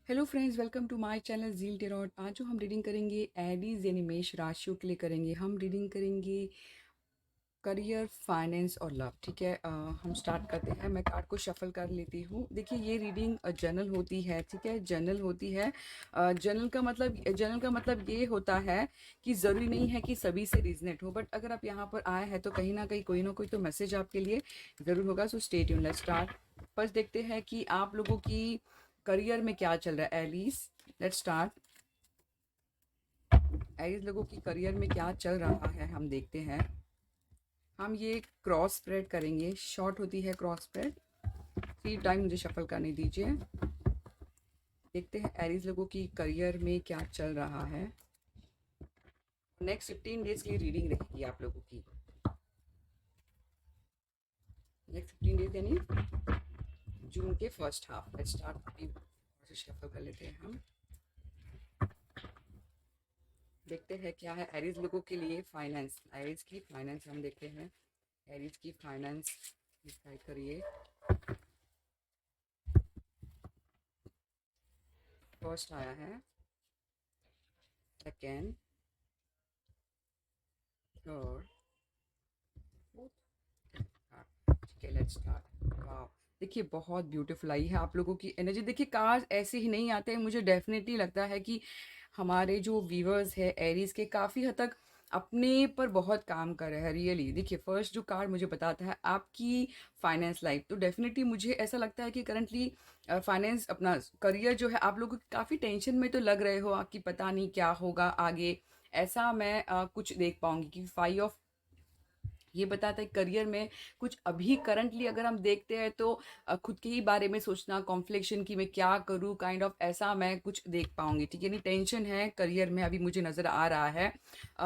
Hello friends, welcome to my channel Zeal Tarot. आज जो हम रीडिंग करेंगे एरीज यानी मेष राशियों के लिए करेंगे। हम रीडिंग करेंगे करियर, फाइनेंस और लव। ठीक है, हम स्टार्ट करते हैं। मैं कार्ड को शफल कर लेती हूँ। देखिए, ये रीडिंग जनरल होती है। ठीक है, जनरल होती है। जनरल का मतलब ये होता है कि ज़रूरी नहीं है कि सभी से रिजनेट हो, बट अगर आप यहाँ पर आए हैं तो कहीं ना कोई तो मैसेज आपके लिए ज़रूर होगा। So stay tuned, let's start. First देखते हैं कि आप लोगों की करियर में क्या चल रहा है। Alice, let's start. एलिस लोगों की करियर में क्या चल रहा है हम देखते हैं। हम ये क्रॉस स्प्रेड करेंगे। शॉर्ट होती है क्रॉस स्प्रेड। 3 टाइम मुझे शफल करने दीजिए। देखते हैं एरीज लोगों की करियर में क्या चल रहा है। नेक्स्ट 15 डेज की रीडिंग रहेगी आप लोगों की। नेक्स्ट 15 डेज यानी जून के first half. Let's start. Shuffle कर लेते हैं हम। देखते हैं क्या है एरीज लोगों के लिए फाइनेंस। एरीज की फाइनेंस हम देखते हैं। एरीज की फाइनेंस डिसाइड करिए। फर्स्ट आया है, सेकेंड, थर्ड, फोर्थ। ठीक है, लेट्स स्टार्ट। वाओ, देखिए बहुत ब्यूटीफुल आई है आप लोगों की एनर्जी। देखिए, कार्ड ऐसे ही नहीं आते हैं। मुझे डेफिनेटली लगता है कि हमारे जो व्यूअर्स है एरीज के काफ़ी हद तक अपने पर बहुत काम कर रहे हैं। रियली देखिए, फर्स्ट जो कार्ड मुझे बताता है आपकी फाइनेंस लाइफ, तो डेफिनेटली मुझे ऐसा लगता है कि करंटली फाइनेंस अपना करियर जो है आप लोगों की काफ़ी टेंशन में तो लग रहे हो, आपकी पता नहीं क्या होगा आगे। ऐसा मैं कुछ देख पाऊंगी कि 5 ऑफ ये बताता है करियर में कुछ अभी करंटली अगर हम देखते हैं तो खुद के ही बारे में सोचना, कॉन्फ्लिक्शन की मैं क्या करूँ, काइंड ऑफ ऐसा मैं कुछ देख पाऊंगी। ठीक है, यानी टेंशन है करियर में अभी मुझे नज़र आ रहा है।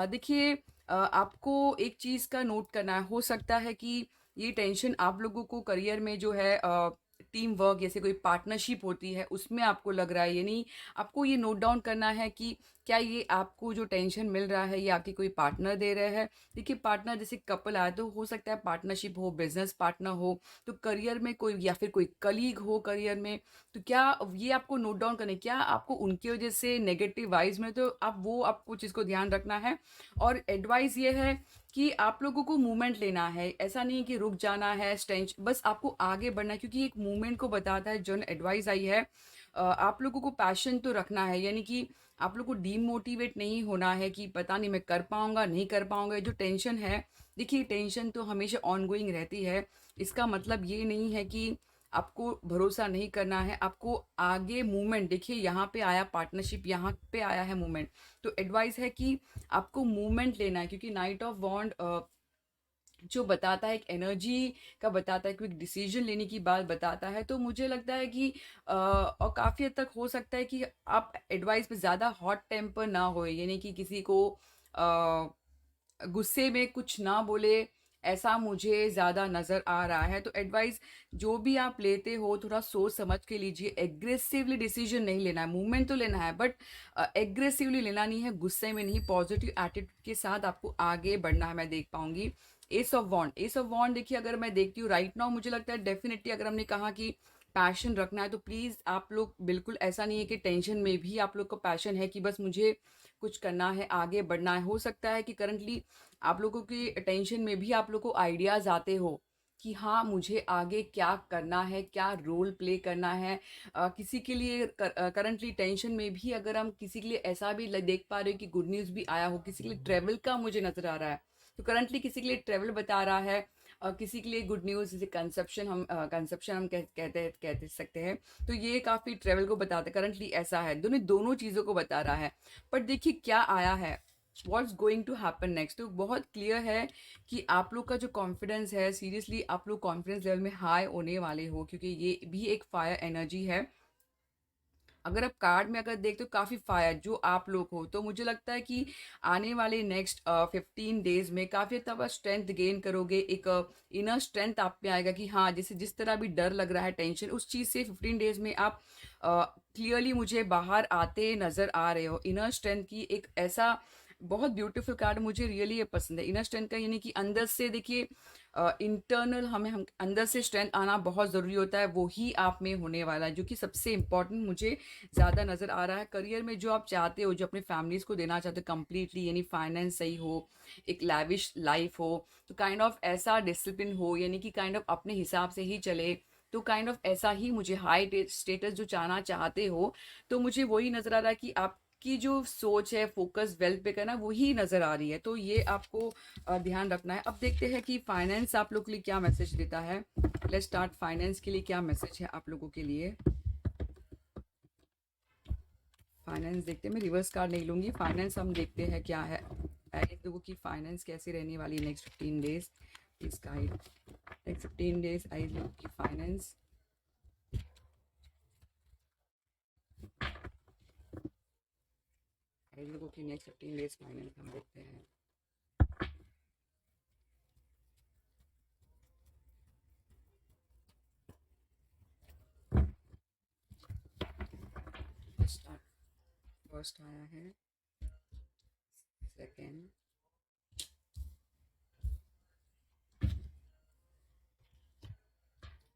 देखिए, आपको एक चीज़ का नोट करना है। हो सकता है कि ये टेंशन आप लोगों को करियर में जो है टीम वर्क जैसे कोई पार्टनरशिप होती है उसमें आपको लग रहा है। यानी आपको ये नोट डाउन करना है कि क्या ये आपको जो टेंशन मिल रहा है ये आपके कोई पार्टनर दे रहे हैं। देखिए, पार्टनर जैसे कपल आए तो हो सकता है पार्टनरशिप हो, बिजनेस पार्टनर हो, तो करियर में कोई या फिर कोई कलीग हो करियर में। तो क्या ये आपको नोट डाउन करना है, क्या आपको उनकी वजह से नेगेटिव वाइज में, तो आप वो आपको चीज़ को ध्यान रखना है। और एडवाइस ये है कि आप लोगों को मूवमेंट लेना है। ऐसा नहीं है कि रुक जाना है, टेंशन, बस आपको आगे बढ़ना है, क्योंकि एक मूवमेंट को बताता है। जो एडवाइस आई है, आप लोगों को पैशन तो रखना है, यानी कि आप लोग को डीमोटिवेट नहीं होना है कि पता नहीं मैं कर पाऊंगा नहीं कर पाऊंगा। जो टेंशन है, देखिए टेंशन तो हमेशा ऑनगोइंग रहती है। इसका मतलब ये नहीं है कि आपको भरोसा नहीं करना है, आपको आगे मूवमेंट। देखिए, यहाँ पे आया पार्टनरशिप, यहाँ पे आया है मूवमेंट। तो एडवाइस है कि आपको मूवमेंट लेना है, क्योंकि नाइट ऑफ वॉन्ड जो बताता है एक एनर्जी का बताता है, क्विक डिसीजन लेने की बात बताता है। तो मुझे लगता है कि और काफ़ी हद तक हो सकता है कि आप एडवाइस पे ज़्यादा हॉट टेम्पर ना हो, यानी कि किसी को गुस्से में कुछ ना बोले, ऐसा मुझे ज़्यादा नज़र आ रहा है। तो एडवाइस जो भी आप लेते हो थोड़ा सोच समझ के लीजिए। एग्रेसिवली डिसीजन नहीं लेना है, मूवमेंट तो लेना है बट एग्रेसिवली लेना नहीं है, गुस्से में नहीं, पॉजिटिव एटीट्यूड के साथ आपको आगे बढ़ना है। मैं देख पाऊंगी ace of wand. Ace of wand देखिए, अगर मैं देखती हूँ राइट नाउ, मुझे लगता है डेफिनेटली अगर हमने कहा कि पैशन रखना है तो प्लीज़ आप लोग बिल्कुल ऐसा नहीं है कि टेंशन में भी आप लोग को पैशन है कि बस मुझे कुछ करना है, आगे बढ़ना है। हो सकता है कि करंटली आप लोगों की टेंशन में भी आप लोग को आइडियाज़ आते हो कि हाँ मुझे आगे क्या करना है, क्या रोल प्ले करना है। किसी के लिए करंटली टेंशन में भी अगर हम किसी के लिए ऐसा भी देख पा रहे हो कि गुड न्यूज़ भी आया हो, किसी के लिए ट्रेवल का मुझे नज़र आ रहा है। तो करंटली किसी के लिए ट्रेवल बता रहा है, किसी के लिए गुड न्यूज़ जैसे कंसेप्शन हम कहते सकते हैं। तो ये काफ़ी ट्रेवल को बताता है, करंटली ऐसा है, दोनों दोनों चीज़ों को बता रहा है। पर देखिए क्या आया है, what's going to happen next. तो बहुत क्लियर है कि आप लोग का जो कॉन्फिडेंस है, सीरियसली आप लोग कॉन्फिडेंस लेवल में हाई होने वाले हो, क्योंकि ये भी एक फायर एनर्जी है। अगर आप कार्ड में अगर देखते हो काफ़ी फायर जो आप लोग हो, तो मुझे लगता है कि आने वाले नेक्स्ट 15 डेज में काफ़ी अच्छा स्ट्रेंथ गेन करोगे। एक इनर स्ट्रेंथ आप में आएगा कि हाँ, जैसे जिस तरह भी डर लग रहा है, टेंशन, उस चीज़ से 15 डेज में आप क्लियरली मुझे बाहर आते नज़र आ रहे हो। इनर स्ट्रेंथ की एक ऐसा बहुत ब्यूटीफुल कार्ड मुझे रियली ये पसंद है, इनर स्ट्रेंथ का। यानी कि अंदर से देखिए, इंटरनल हम अंदर से स्ट्रेंथ आना बहुत ज़रूरी होता है, वो ही आप में होने वाला है, जो कि सबसे इम्पोर्टेंट मुझे ज़्यादा नज़र आ रहा है। करियर में जो आप चाहते हो, जो अपने फैमिलीज़ को देना चाहते हो कंप्लीटली, यानी फाइनेंस सही हो, एक लैविश लाइफ हो, तो काइंड ऑफ ऐसा डिसिप्लिन हो, यानी कि काइंड ऑफ अपने हिसाब से ही चले, तो काइंड ऑफ ऐसा ही मुझे हाई स्टेटस जो चाहना चाहते हो, तो मुझे वही नज़र आ रहा है कि आपकी जो सोच है फोकस वेल्थ पे करना वही नज़र आ रही है, तो ये आपको ध्यान रखना है। अब देखते हैं कि फाइनेंस आप लोग के लिए क्या मैसेज देता है। लेट्स स्टार्ट, फाइनेंस के लिए क्या मैसेज है आप लोगों के लिए। फाइनेंस देखते हैं, मैं रिवर्स कार्ड नहीं लूंगी, फाइनेंस हम देखते हैं क्या है। लोगों की फाइनेंस कैसी रहने वाली है next 15 days, please guide. Next 15 days I लोगों की फाइनेंस। आई लोगों की नेक्स्ट 15 डेज फाइनेंस हम देखते हैं। स्टार्ट, फर्स्ट आया है, सेकेंड,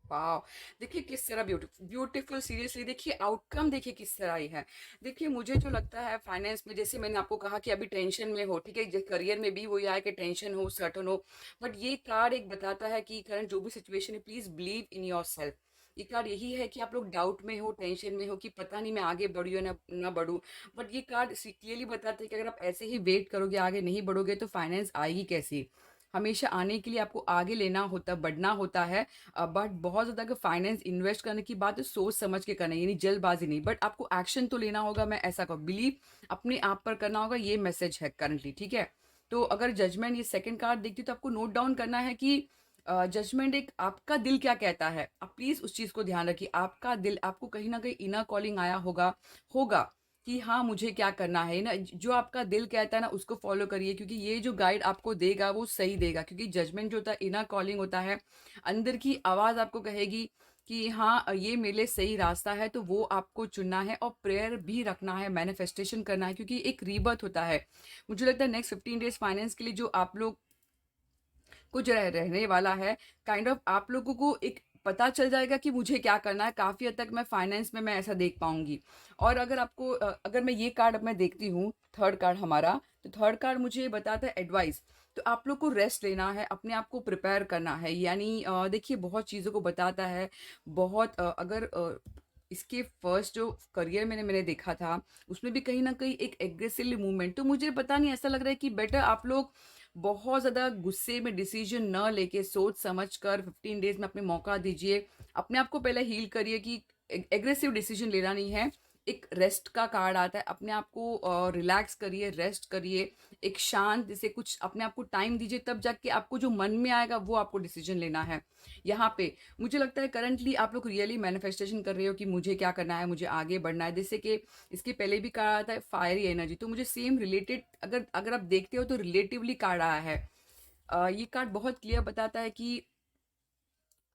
वाह, देखिए किस तरह ब्यूटीफुल ब्यूटीफुल, सीरियसली देखिए आउटकम देखिए किस तरह आई है। देखिए मुझे जो लगता है फाइनेंस में, जैसे मैंने आपको कहा कि अभी टेंशन में हो, ठीक है, करियर में भी वही आया कि टेंशन हो, सर्टन हो, बट ये कार्ड एक बताता है कि करंट जो भी सिचुएशन है, please believe in your self. ये कार्ड यही है कि आप लोग डाउट में हो, टेंशन में हो कि पता नहीं मैं आगे बढ़ू या ना बढ़ू, बट ये कार्ड क्लियरली बताते हैं कि अगर आप ऐसे ही वेट करोगे, आगे नहीं बढ़ोगे, तो फाइनेंस आएगी कैसी। हमेशा आने के लिए आपको आगे लेना होता, बढ़ना होता है। बट बहुत ज़्यादा अगर फाइनेंस इन्वेस्ट करने की बात है, सोच समझ के करना है, यानी जल्दबाजी नहीं, बट आपको एक्शन तो लेना होगा, मैं ऐसा कहूँ, बिलीव अपने आप पर करना होगा, ये मैसेज है करंटली, ठीक है। तो अगर जजमेंट, ये सेकंड कार्ड देखती हूँ, तो आपको नोट डाउन करना है कि जजमेंट एक आपका दिल क्या कहता है, आप प्लीज उस चीज को ध्यान रखिए। आपका दिल आपको कहीं ना कहीं इनर कॉलिंग आया होगा होगा कि हाँ मुझे क्या करना है ना, जो आपका दिल कहता है ना उसको फॉलो करिए, क्योंकि ये जो गाइड आपको देगा वो सही देगा, क्योंकि जजमेंट जो होता है इनर कॉलिंग होता है, अंदर की आवाज आपको कहेगी कि हाँ ये मेरे लिए सही रास्ता है, तो वो आपको चुनना है और प्रेयर भी रखना है, मैनिफेस्टेशन करना है, क्योंकि एक रीबर्थ होता है। मुझे लगता है नेक्स्ट 15 डेज फाइनेंस के लिए जो आप लोग कुछ रहने वाला है, काइंड ऑफ आप लोगों को एक पता चल जाएगा कि मुझे क्या करना है, काफ़ी हद तक मैं फाइनेंस में मैं ऐसा देख पाऊंगी। और अगर आपको अगर मैं ये कार्ड अब मैं देखती हूँ, थर्ड कार्ड हमारा, तो थर्ड कार्ड मुझे ये बताता है एडवाइस। तो आप लोग को रेस्ट लेना है, अपने आप को प्रिपेयर करना है, यानी देखिए बहुत चीज़ों को बताता है। बहुत अगर इसके फर्स्ट जो करियर मैंने मैंने देखा था, उसमें भी कहीं ना कहीं एक एग्रेसिव मूवमेंट, तो मुझे पता नहीं ऐसा लग रहा है कि बेटर आप लोग बहुत ज़्यादा गुस्से में डिसीजन न लेके सोच समझ कर 15 डेज में अपने मौका दीजिए, अपने आप को पहले हील करिए कि एग्रेसिव डिसीजन लेना नहीं है। एक रेस्ट का कार्ड आता है, अपने आप को रिलैक्स करिए, रेस्ट करिए, एक शांत जैसे कुछ अपने आप को टाइम दीजिए, तब जाके आपको जो मन में आएगा वो आपको डिसीजन लेना है। यहाँ पे मुझे लगता है करंटली आप लोग रियली मैनिफेस्टेशन कर रहे हो कि मुझे क्या करना है, मुझे आगे बढ़ना है, जैसे कि इसके पहले भी कहा था फायरी एनर्जी, तो मुझे सेम रिलेटेड, अगर अगर आप देखते हो तो रिलेटिवली कार्ड आया है। ये कार्ड बहुत क्लियर बताता है कि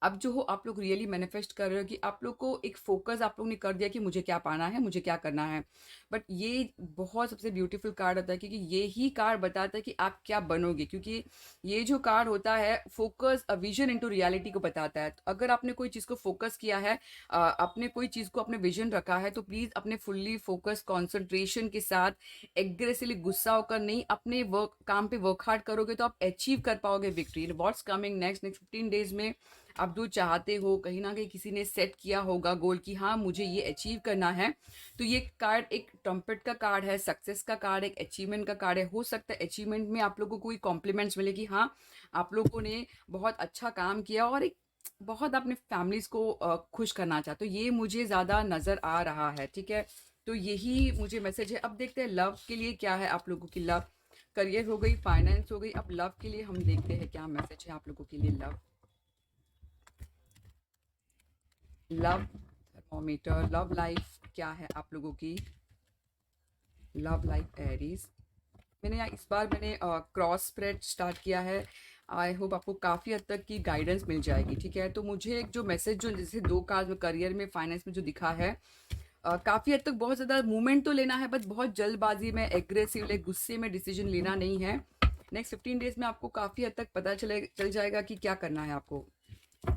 अब जो हो आप लोग रियली मैनिफेस्ट कर रहे हो, कि आप लोग को एक फोकस आप लोग ने कर दिया कि मुझे क्या पाना है, मुझे क्या करना है। बट ये बहुत सबसे ब्यूटीफुल कार्ड होता है, क्योंकि ये ही कार्ड बताता है कि आप क्या बनोगे, क्योंकि ये जो कार्ड होता है focus a vision into reality को बताता है। तो अगर आपने कोई चीज़ को फोकस किया है, आपने कोई चीज़ को अपने विजन रखा है, तो प्लीज़ अपने फुल्ली फोकस कॉन्सेंट्रेशन के साथ, एग्रेसिवली गुस्सा होकर नहीं, अपने वर्क काम पे वर्क हार्ड करोगे तो आप अचीव कर पाओगे victory. What's coming next next 15 days में, आप जो चाहते हो, कहीं ना कहीं किसी ने सेट किया होगा गोल कि हाँ मुझे ये अचीव करना है, तो ये कार्ड एक ट्रम्पेट का कार्ड है, सक्सेस का कार्ड, एक अचीवमेंट का कार्ड है। हो सकता है अचीवमेंट में आप लोगों को कोई कॉम्प्लीमेंट्स मिले कि हाँ आप लोगों ने बहुत अच्छा काम किया, और एक बहुत अपने फैमिलीज को खुश करना चाहते हो, ये मुझे ज़्यादा नज़र आ रहा है, ठीक है। तो यही मुझे मैसेज है। अब देखते हैं लव के लिए क्या है आप लोगों की। लव, करियर हो गई, फाइनेंस हो गई, अब लव के लिए हम देखते हैं क्या मैसेज है आप लोगों के लिए। Love, love thermometer, love life क्या है आप लोगों की। लव लाइफ एरीज, मैंने यहाँ इस बार मैंने क्रॉस स्प्रेड स्टार्ट किया है। आई होप आपको काफ़ी हद तक की गाइडेंस मिल जाएगी, ठीक है। तो मुझे एक जो मैसेज जो जैसे दो कार्ड में करियर में फाइनेंस में जो दिखा है, काफ़ी हद तक बहुत ज़्यादा मूवमेंट तो लेना है, बस बहुत जल्दबाजी में एग्रेसिव गुस्से में डिसीजन लेना नहीं है। नेक्स्ट 15 डेज में आपको काफ़ी हद तक पता चल जाएगा कि क्या करना है आपको।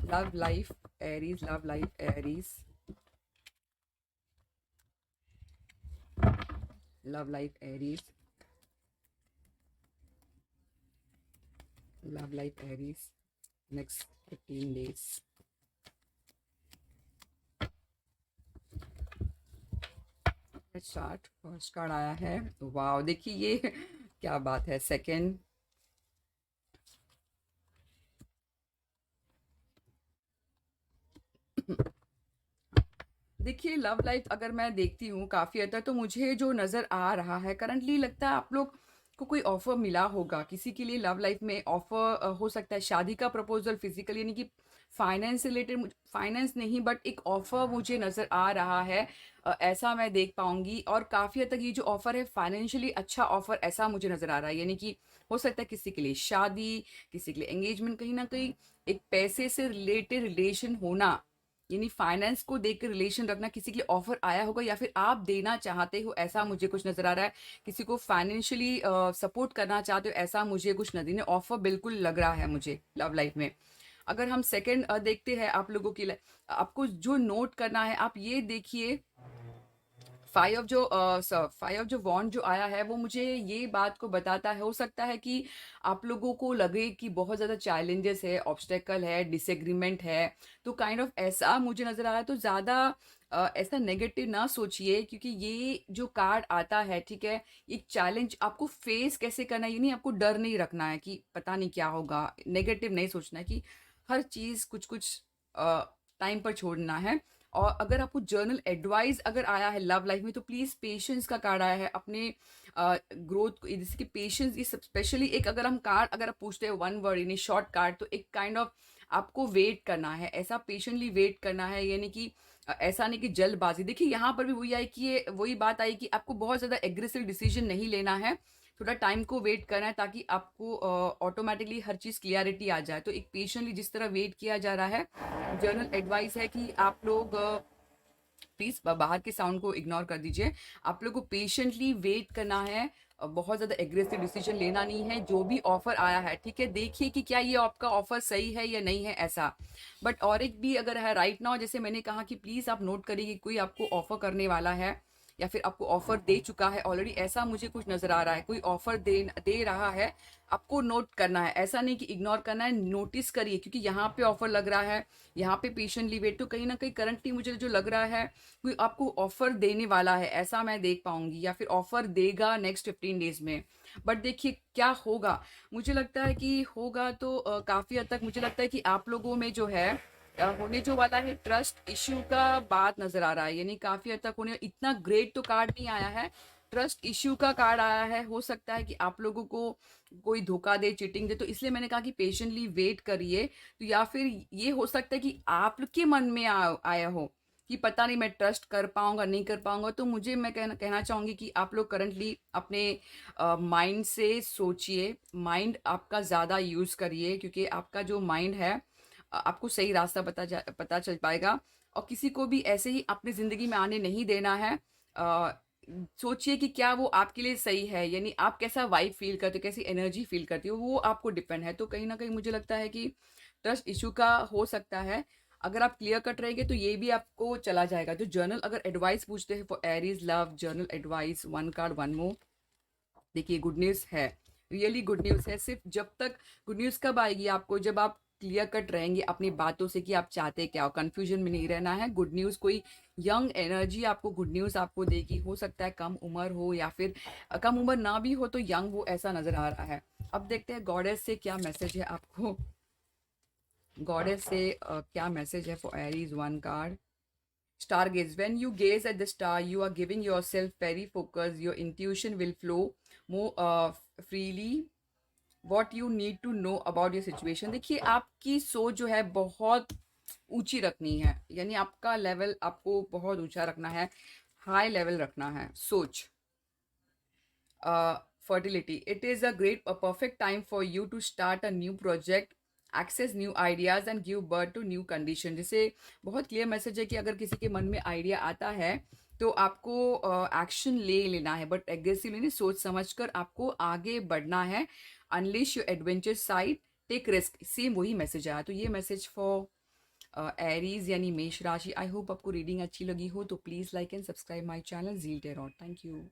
Love life Aries, love life Aries, love life Aries, love life Aries, next 15 days. Start, first card आया है, वाओ देखिए ये क्या बात है। सेकंड, देखिए लव लाइफ अगर मैं देखती हूँ काफ़ी हद तक, तो मुझे जो नज़र आ रहा है करंटली, लगता है आप लोग को कोई ऑफर मिला होगा किसी के लिए। लव लाइफ में ऑफर हो सकता है शादी का प्रपोजल, फिजिकल यानी कि फाइनेंस रिलेटेड, फाइनेंस नहीं बट एक ऑफर मुझे नज़र आ रहा है। ऐसा मैं देख पाऊंगी, और काफ़ी हद तक ये जो ऑफर है फाइनेंशियली अच्छा ऑफर ऐसा मुझे नज़र आ रहा है। यानी कि हो सकता है किसी के लिए शादी, किसी के लिए एंगेजमेंट, कहीं ना कहीं एक पैसे से रिलेटेड रिलेशन होना, यानी फाइनेंस को देकर रिलेशन रखना, किसी के लिए ऑफर आया होगा या फिर आप देना चाहते हो, ऐसा मुझे कुछ नजर आ रहा है। किसी को फाइनेंशियली सपोर्ट करना चाहते हो, ऐसा मुझे कुछ नजर नहीं, ऑफर बिल्कुल लग रहा है मुझे लव लाइफ में। अगर हम सेकंड देखते हैं आप लोगों की आपको जो नोट करना है, आप ये देखिए, फाइव ऑफ जो वॉन्ड जो आया है वो मुझे ये बात को बताता है, हो सकता है कि आप लोगों को लगे कि बहुत ज़्यादा चैलेंजेस है, ऑब्स्टेकल है, डिसएग्रीमेंट है, तो काइंड ऑफ ऐसा मुझे नज़र आ रहा है। तो ज़्यादा ऐसा नेगेटिव ना सोचिए, क्योंकि ये जो कार्ड आता है, ठीक है, एक चैलेंज आपको फेस कैसे करना है, ये नहीं, आपको डर नहीं रखना है कि पता नहीं क्या होगा, नेगेटिव नहीं सोचना है, कि हर चीज़ कुछ कुछ टाइम पर छोड़ना है। और अगर आपको जर्नल एडवाइस अगर आया है लव लाइफ में, तो प्लीज़ पेशेंस का कार्ड आया है, अपने ग्रोथ को, जैसे कि पेशेंस, ये स्पेशली एक अगर हम कार्ड अगर आप पूछते हैं वन वर्ड यानी शॉर्ट कार्ड, तो एक काइंड ऑफ आपको वेट करना है, ऐसा पेशेंटली वेट करना है, यानी कि ऐसा नहीं कि जल्दबाजी। देखिए यहाँ पर भी वही आई कि ये वही बात आई कि आपको बहुत ज़्यादा एग्रेसिव डिसीजन नहीं लेना है, थोड़ा टाइम को वेट करना है, ताकि आपको ऑटोमेटिकली हर चीज़ क्लियरिटी आ जाए। तो एक पेशेंटली जिस तरह वेट किया जा रहा है, जर्नल एडवाइस है कि आप लोग प्लीज बाहर के साउंड को इग्नोर कर दीजिए, आप लोग को पेशेंटली वेट करना है, बहुत ज़्यादा एग्रेसिव डिसीजन लेना नहीं है। जो भी ऑफर आया है, ठीक है, देखिए कि क्या ये आपका ऑफर सही है या नहीं है, ऐसा। बट और एक भी अगर है राइट नाउ, जैसे मैंने कहा कि प्लीज़ आप नोट करिए कि कोई आपको ऑफर करने वाला है या फिर आपको ऑफर दे चुका है ऑलरेडी, ऐसा मुझे कुछ नजर आ रहा है। कोई ऑफर दे रहा है, आपको नोट करना है, ऐसा नहीं कि इग्नोर करना है, नोटिस करिए, क्योंकि यहाँ पे ऑफर लग रहा है, यहाँ पे पेशेंटली वेट। तो कहीं ना कहीं करंटली मुझे जो लग रहा है, कोई आपको ऑफर देने वाला है, ऐसा मैं देख पाऊंगी, या फिर ऑफर देगा नेक्स्ट 15 डेज में। बट देखिए क्या होगा, मुझे लगता है कि होगा तो काफी हद तक मुझे लगता है कि आप लोगों में जो है होने जो वाला है, ट्रस्ट इश्यू का बात नजर आ रहा है, यानी काफी हद तक होने, इतना ग्रेट तो कार्ड नहीं आया है, ट्रस्ट इश्यू का कार्ड आया है। हो सकता है कि आप लोगों को कोई धोखा दे, चीटिंग दे, तो इसलिए मैंने कहा कि पेशेंटली वेट करिए। तो या फिर ये हो सकता है कि आप लोग के मन में आया हो कि पता नहीं मैं ट्रस्ट कर पाऊंगा नहीं कर पाऊंगा। तो मुझे मैं कहना चाहूंगी कि आप लोग करंटली अपने माइंड से सोचिए, माइंड आपका ज़्यादा यूज़ करिए, क्योंकि आपका जो माइंड है आपको सही रास्ता पता चल पाएगा। और किसी को भी ऐसे ही अपनी ज़िंदगी में आने नहीं देना है। अ, सोचिए कि क्या वो आपके लिए सही है, यानी आप कैसा वाइब फील करते हो, कैसी एनर्जी फील करती हो, वो आपको डिपेंड है। तो कहीं ना कहीं मुझे लगता है कि ट्रस्ट इशू का हो सकता है। अगर आप क्लियर कट रहेंगे तो ये भी आपको चला जाएगा। जो जर्नल अगर एडवाइस पूछते हैं for Aries love, journal advice, one card one more, देखिए गुड न्यूज़ है, रियली गुड न्यूज़ है। सिर्फ जब तक गुड न्यूज़ कब आएगी आपको, जब आप क्लियर कट रहेंगे अपनी बातों से कि आप चाहते क्या हो, कंफ्यूजन में नहीं रहना है। गुड न्यूज़ कोई यंग एनर्जी आपको गुड न्यूज़ आपको देगी, हो सकता है कम उम्र हो या फिर कम उम्र ना भी हो तो यंग हो, ऐसा नजर आ रहा है। अब देखते हैं गॉडेस से क्या मैसेज है आपको, गॉडेस से क्या मैसेज है for Aries, one card. Stargaze. When you gaze at the star, you are giving yourself very focus. Your intuition will flow more freely. What you need to know about your situation. देखिए आपकी सोच जो है बहुत ऊंची रखनी है, यानी आपका लेवल आपको बहुत ऊंचा रखना है, हाई लेवल रखना है सोच। Fertility. It is a perfect time for you to start a new project, access new ideas and give birth to new condition. जैसे बहुत क्लियर मैसेज है कि अगर किसी के मन में आइडिया आता है तो आपको एक्शन ले लेना है, बट एग्रेसिवली नहीं, सोच समझकर आपको आगे बढ़ना है। Unleash your adventure side, take risk, same वही मैसेज आया। तो ये मैसेज फॉर एरीज यानी मेष राशि। आई होप आपको रीडिंग अच्छी लगी हो, तो please like and subscribe my channel Zeal Tarot. Thank you.